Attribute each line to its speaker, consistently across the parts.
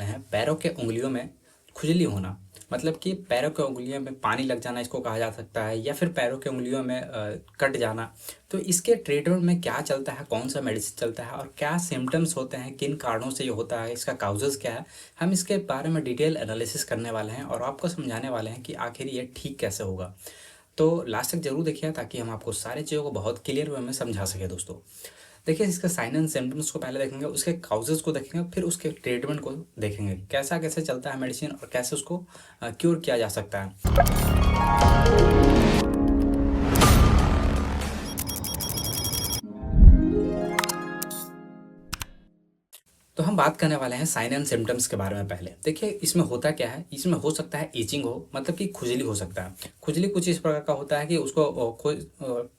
Speaker 1: वाले हैं पैरों के उंगलियों में खुजली होना। मतलब कि पैरों के उंगलियों में पानी लग जाना इसको कहा जा सकता है, या फिर पैरों के उंगलियों में कट जाना। तो इसके ट्रीटमेंट में क्या चलता है, कौन सा मेडिसिन चलता है और क्या सिम्टम्स होते हैं, किन कारणों से ये होता है, इसका काउजेज़ क्या है, हम इसके बारे में डिटेल एनालिसिस करने वाले हैं और आपको समझाने वाले हैं कि आखिर ये ठीक कैसे होगा। तो लास्ट तक जरूर देखिए ताकि हम आपको सारी चीज़ों को बहुत क्लियर वे में समझा सके दोस्तों। देखिए, इसका साइन एंड सिम्टम्स को पहले देखेंगे, उसके काउजेज को देखेंगे, फिर उसके ट्रीटमेंट को देखेंगे, कैसा कैसे चलता है मेडिसिन और कैसे उसको क्योर किया जा सकता है। तो हम बात करने वाले हैं साइन एंड सिम्टम्स के बारे में। पहले देखिए, इसमें होता क्या है, इसमें हो सकता है ईचिंग हो, मतलब कि खुजली हो सकता है। खुजली कुछ इस प्रकार का होता है कि उसको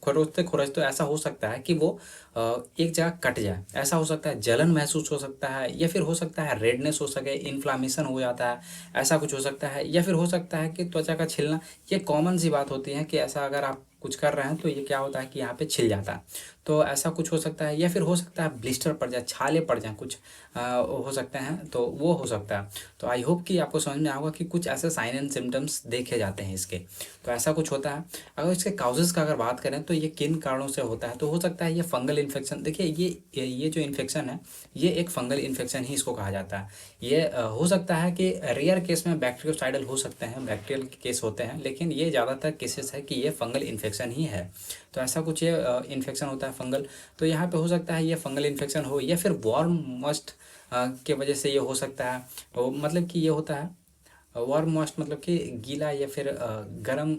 Speaker 1: खुरचते खुरचते ऐसा हो सकता है कि वो एक जगह कट जाए, ऐसा हो सकता है। जलन महसूस हो सकता है, या फिर हो सकता है रेडनेस हो सके, इन्फ्लामेशन हो जाता है, ऐसा कुछ हो सकता है। या फिर हो सकता है कि त्वचा का छिलना। ये कॉमन सी बात होती है कि ऐसा अगर आप कुछ कर रहे हैं तो ये क्या होता है कि यहाँ पे छिल जाता है। तो ऐसा कुछ हो सकता है, या फिर हो सकता है ब्लिस्टर पड़ जाए, छाले पड़ जाए कुछ हो सकते हैं, तो वो हो सकता है। तो आई होप कि आपको समझ में आएगा कि कुछ ऐसे साइन एंड सिम्टम्स देखे जाते हैं इसके। तो ऐसा कुछ होता है। अगर इसके काउजेस का अगर बात करें तो ये किन कारणों से होता है, तो हो सकता है ये फंगल इन्फेक्शन। देखिए, ये जो इन्फेक्शन है, ये एक फंगल इन्फेक्शन ही इसको कहा जाता है। ये हो सकता है कि रेयर केस में बैक्टीरियोसाइडल हो सकते हैं, बैक्टीरियल केस होते हैं, लेकिन ये ज़्यादातर केसेस है कि ये फंगल इन्फेक्शन ही है। तो ऐसा कुछ ये इन्फेक्शन होता है फंगल। तो यहाँ पे हो सकता है ये फंगल इन्फेक्शन हो, या फिर वार्म मस्ट के वजह से ये हो सकता है। मतलब कि ये होता है वार्म मॉइस्ट, मतलब कि गीला या फिर गर्म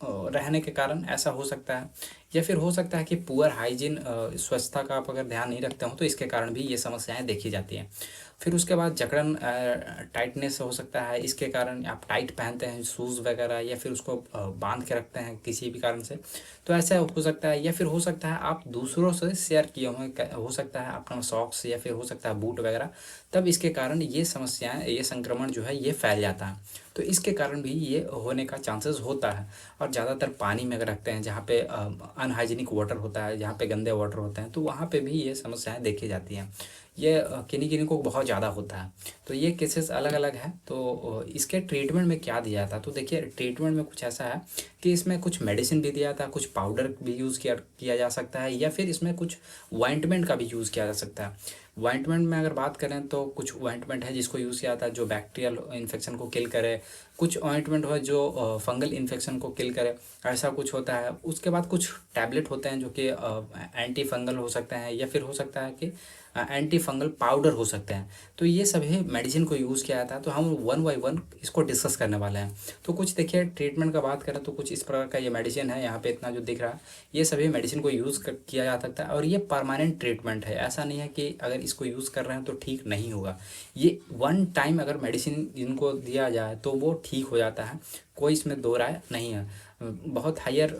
Speaker 1: रहने के कारण ऐसा हो सकता है। या फिर हो सकता है कि पुअर हाइजीन, स्वच्छता का आप अगर ध्यान नहीं रखते हो तो इसके कारण भी ये समस्याएं देखी जाती हैं। फिर उसके बाद जकड़न, टाइटनेस हो सकता है, इसके कारण आप टाइट पहनते हैं शूज़ वगैरह, या फिर उसको बांध के रखते हैं किसी भी कारण से, तो ऐसा हो सकता है। या फिर हो सकता है आप दूसरों से शेयर किए हुए, हो सकता है अपना सॉक्स, या फिर हो सकता है बूट वगैरह, तब इसके कारण ये समस्याएं, ये संक्रमण जो है ये फैल जाता है। तो इसके कारण भी ये होने का चांसेस होता है। और ज़्यादातर पानी में अगर रखते हैं जहाँ पे अनहाइजीनिक वाटर होता है, जहाँ पे गंदे वाटर होते हैं, तो वहाँ पे भी ये समस्याएं देखी जाती हैं। ये किन्हीं किन्हीं को बहुत ज़्यादा होता है। तो ये केसेस अलग अलग हैं। तो इसके ट्रीटमेंट में क्या दिया जाता है, तो देखिए ट्रीटमेंट में कुछ ऐसा है कि इसमें कुछ मेडिसिन भी दिया जाता है, कुछ पाउडर भी यूज़ किया जा सकता है, या फिर इसमें कुछ ऑइंटमेंट का भी यूज़ किया जा सकता है। ऑइंटमेंट में अगर बात करें तो कुछ ऑइंटमेंट है जिसको यूज़ किया जाता है जो बैक्टीरियल इन्फेक्शन को किल करे, कुछ ऑइंटमेंट हो जो फंगल इन्फेक्शन को किल करे, ऐसा कुछ होता है। उसके बाद कुछ टैबलेट होते हैं जो कि एंटी फंगल हो सकते हैं, या फिर हो सकता है कि एंटी फंगल पाउडर हो सकते हैं। तो ये सभी मेडिसिन को यूज़ किया जाता है। तो हम वन बाई वन इसको डिस्कस करने वाले हैं। तो कुछ देखिए, ट्रीटमेंट का बात करें तो कुछ इस प्रकार का ये मेडिसिन है, यहाँ पे इतना जो दिख रहा है, ये सभी मेडिसिन को किया जा सकता है। और ये परमानेंट ट्रीटमेंट है, ऐसा नहीं है कि अगर इसको यूज़ कर रहे हैं तो ठीक नहीं होगा। ये वन टाइम अगर मेडिसिन इनको दिया जाए तो वो ठीक हो जाता है, कोई इसमें दो राय नहीं है। बहुत हायर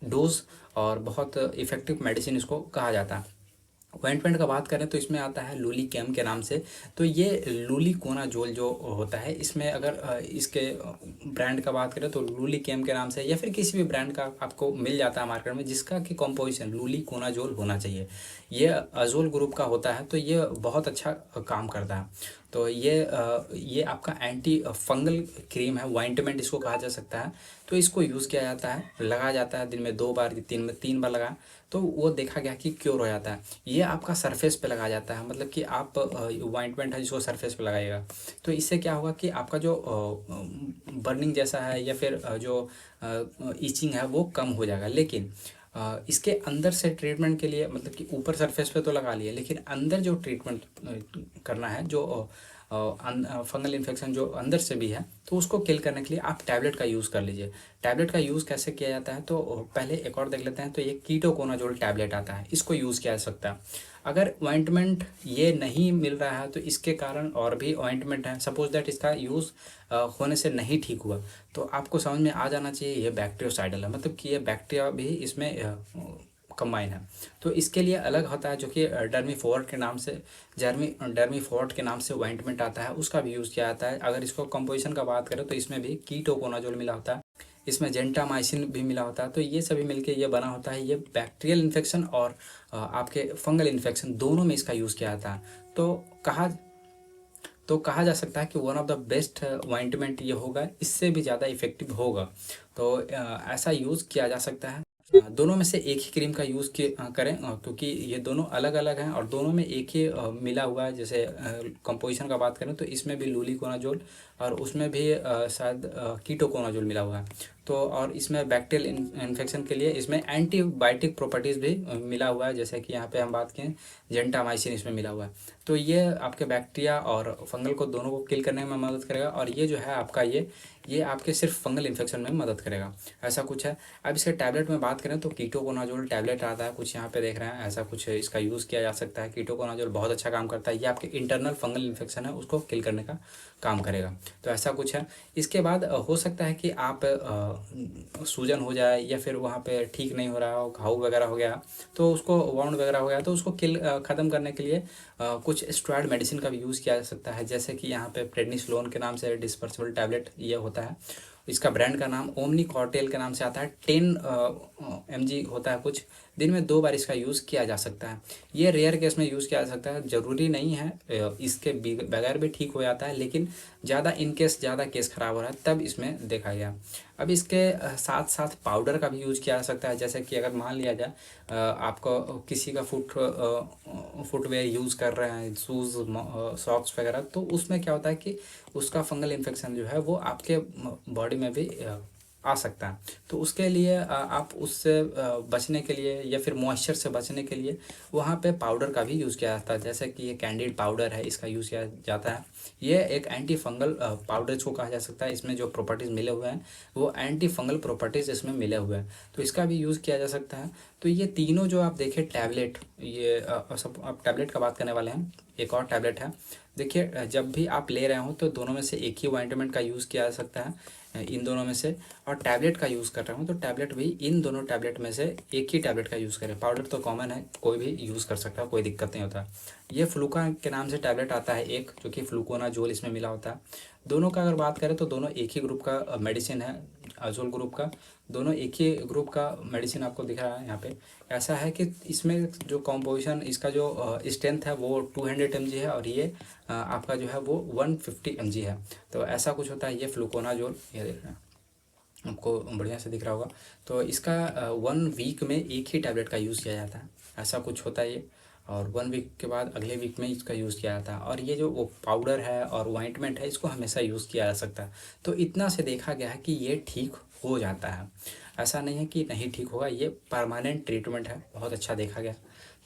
Speaker 1: डोज और बहुत इफ़ेक्टिव मेडिसिन इसको कहा जाता है। ऑइंटमेंट का बात करें तो इसमें आता है लूली कैम के नाम से। तो ये लूलिकोनाजोल जो होता है, इसमें अगर इसके ब्रांड का बात करें तो लूली कैम के नाम से, या फिर किसी भी ब्रांड का आपको मिल जाता है मार्केट में जिसका कि कॉम्पोजिशन लूलिकोनाजोल होना चाहिए। ये अजोल ग्रुप का होता है, तो ये बहुत अच्छा काम करता है। तो ये आपका एंटी फंगल क्रीम है, ऑइंटमेंट इसको कहा जा सकता है। तो इसको यूज़ किया जाता है, लगाया जाता है दिन में 2 बार, दिन में 3 बार लगा, तो वो देखा गया कि क्योर हो जाता है। ये आपका सरफेस पे लगाया जाता है, मतलब कि आप ऑइंटमेंट है जिसको सरफेस पे लगाइएगा, तो इससे क्या होगा कि आपका जो बर्निंग जैसा है, या फिर जो ईचिंग है वो कम हो जाएगा। लेकिन इसके अंदर से ट्रीटमेंट के लिए, मतलब कि ऊपर सरफेस पे तो लगा लिए, लेकिन अंदर जो ट्रीटमेंट करना है, जो फंगल इन्फेक्शन जो अंदर से भी है, तो उसको किल करने के लिए आप टैबलेट का यूज़ कर लीजिए। टैबलेट का यूज़ कैसे किया जाता है, तो पहले एक और देख लेते हैं। तो ये कीटोकोनाजोल टैबलेट आता है, इसको यूज़ किया जा सकता है। अगर ऑइंटमेंट ये नहीं मिल रहा है तो इसके कारण और भी ऑइंटमेंट है, सपोज दैट इसका यूज़ होने से नहीं ठीक हुआ, तो आपको समझ में आ जाना चाहिए ये बैक्टीरियोसाइडल है, मतलब कि ये बैक्टीरिया भी इसमें कंबाइन है। तो इसके लिए अलग होता है जो कि डर्मीफोर्ट के नाम से, डर्मीफोर्ट के नाम से ऑइंटमेंट आता है, उसका भी यूज़ किया जाता है। अगर इसको कंपोजिशन का बात करें तो इसमें भी कीटोकोनाजोल मिला होता है, इसमें जेंटामाइसिन भी मिला होता है। तो ये सभी मिलके ये बना होता है। ये बैक्टीरियल इन्फेक्शन और आपके फंगल इन्फेक्शन दोनों में इसका यूज़ किया जाता है। तो कहा जा सकता है कि one of the best ointment ये होगा, इससे भी ज़्यादा इफेक्टिव होगा। तो ऐसा यूज़ किया जा सकता है। दोनों में से एक ही क्रीम का यूज़ करें, क्योंकि ये दोनों अलग अलग हैं और दोनों में एक ही मिला हुआ है। जैसे कंपोजिशन का बात करें तो इसमें भी लूलिकोनाजोल और उसमें भी शायद कीटोकोनाजोल मिला हुआ है। तो और इसमें बैक्टीरियल इन्फेक्शन के लिए इसमें एंटीबायोटिक प्रॉपर्टीज़ भी मिला हुआ है। जैसे कि यहाँ पे हम बात करें, जेंटामाइसिन इसमें मिला हुआ है। तो ये आपके बैक्टीरिया और फंगल को दोनों को किल करने में मदद करेगा। और ये जो है आपका ये आपके सिर्फ फंगल इन्फेक्शन में मदद करेगा, ऐसा कुछ है। अब इसके टैबलेट में बात करें तो कीटोकोनाजोल टैबलेट आता है, कुछ यहाँ पे देख रहे हैं, ऐसा कुछ इसका यूज़ किया जा सकता है। कीटोकोनाजोल बहुत अच्छा काम करता है। ये आपके इंटरनल फंगल इन्फेक्शन है उसको किल करने का काम करेगा। तो ऐसा कुछ है। इसके बाद हो सकता है कि आप सूजन हो जाए या फिर वहाँ पे ठीक नहीं हो रहा हो, घाव वगैरह हो गया, तो उसको वाउंड वगैरह हो गया, तो उसको ख़त्म करने के लिए कुछ स्टेरॉयड मेडिसिन का भी यूज़ किया जा सकता है। जैसे कि यहाँ पे प्रेडनिसोलोन के नाम से डिस्पर्सिबल टैबलेट ये होता है। इसका ब्रांड का नाम ओमनी कॉर्टेल के नाम से आता है। 10 mg होता है कुछ। दिन में 2 बार इसका यूज़ किया जा सकता है। ये रेयर केस में यूज़ किया जा सकता है, ज़रूरी नहीं है। इसके बगैर भी ठीक हो जाता है, लेकिन ज़्यादा इन केस ज़्यादा केस ख़राब हो रहा है तब इसमें देखा गया। अब इसके साथ साथ पाउडर का भी यूज़ किया जा सकता है। जैसे कि अगर मान लिया जाए आपको किसी का फुटवेयर यूज़ कर रहे हैं, शूज़ सॉक्स वगैरह, तो उसमें क्या होता है कि उसका फंगल इन्फेक्शन जो है वो आपके बॉडी में भी आ सकता है। तो उसके लिए आप उससे बचने के लिए या फिर मॉइस्चर से बचने के लिए वहाँ पे पाउडर का भी यूज़ किया जाता है। जैसे कि ये कैंडिड पाउडर है, इसका यूज़ किया जाता है। ये एक एंटी फंगल पाउडर इसको कहा जा सकता है। इसमें जो प्रॉपर्टीज़ मिले हुए हैं वो एंटी फंगल प्रॉपर्टीज़ इसमें मिले हुए हैं, तो इसका भी यूज़ किया जा सकता है। तो ये तीनों जो आप देखें टैबलेट, ये सब आप टैबलेट का बात करने वाले हैं। एक और टैबलेट है, देखिए जब भी आप ले रहे हो तो दोनों में से एक ही ऑइंटमेंट का यूज़ किया जा सकता है, इन दोनों में से। और टैबलेट का यूज़ कर रहा हूँ तो टैबलेट भी इन दोनों टैबलेट में से एक ही टैबलेट का यूज़ करें। पाउडर तो कॉमन है, कोई भी यूज़ कर सकता है, कोई दिक्कत नहीं होता। ये फ्लूका के नाम से टैबलेट आता है एक, जो कि फ्लूकोनाजोल इसमें मिला होता है। दोनों का अगर बात करें तो दोनों एक ही ग्रुप का मेडिसिन है, अजोल ग्रुप का। दोनों एक ही ग्रुप का मेडिसिन आपको दिख रहा है यहाँ पे। ऐसा है कि इसमें जो कॉम्पोजिशन, इसका जो स्ट्रेंथ है वो 200 mg है और ये आपका जो है वो 150 mg है। तो ऐसा कुछ होता है। ये फ्लूकोनाजोल, ये देख रहे हैं, आपको बढ़िया से दिख रहा होगा। तो इसका 1 वीक में एक ही टैबलेट का यूज़ किया जाता है, ऐसा कुछ होता है ये। और 1 वीक के बाद अगले वीक में इसका यूज़ किया जाता है। और ये जो वो पाउडर है और ऑइंटमेंट है, इसको हमेशा यूज़ किया जा सकता है। तो इतना से देखा गया है कि ये ठीक हो जाता है, ऐसा नहीं है कि नहीं ठीक होगा। ये परमानेंट ट्रीटमेंट है, बहुत अच्छा देखा गया।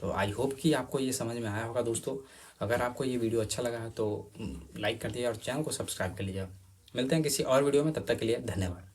Speaker 1: तो आई होप कि आपको ये समझ में आया होगा दोस्तों। अगर आपको ये वीडियो अच्छा लगा है तो लाइक कर दीजिए और चैनल को सब्सक्राइब कर लीजिए। मिलते हैं किसी और वीडियो में, तब तक के लिए धन्यवाद।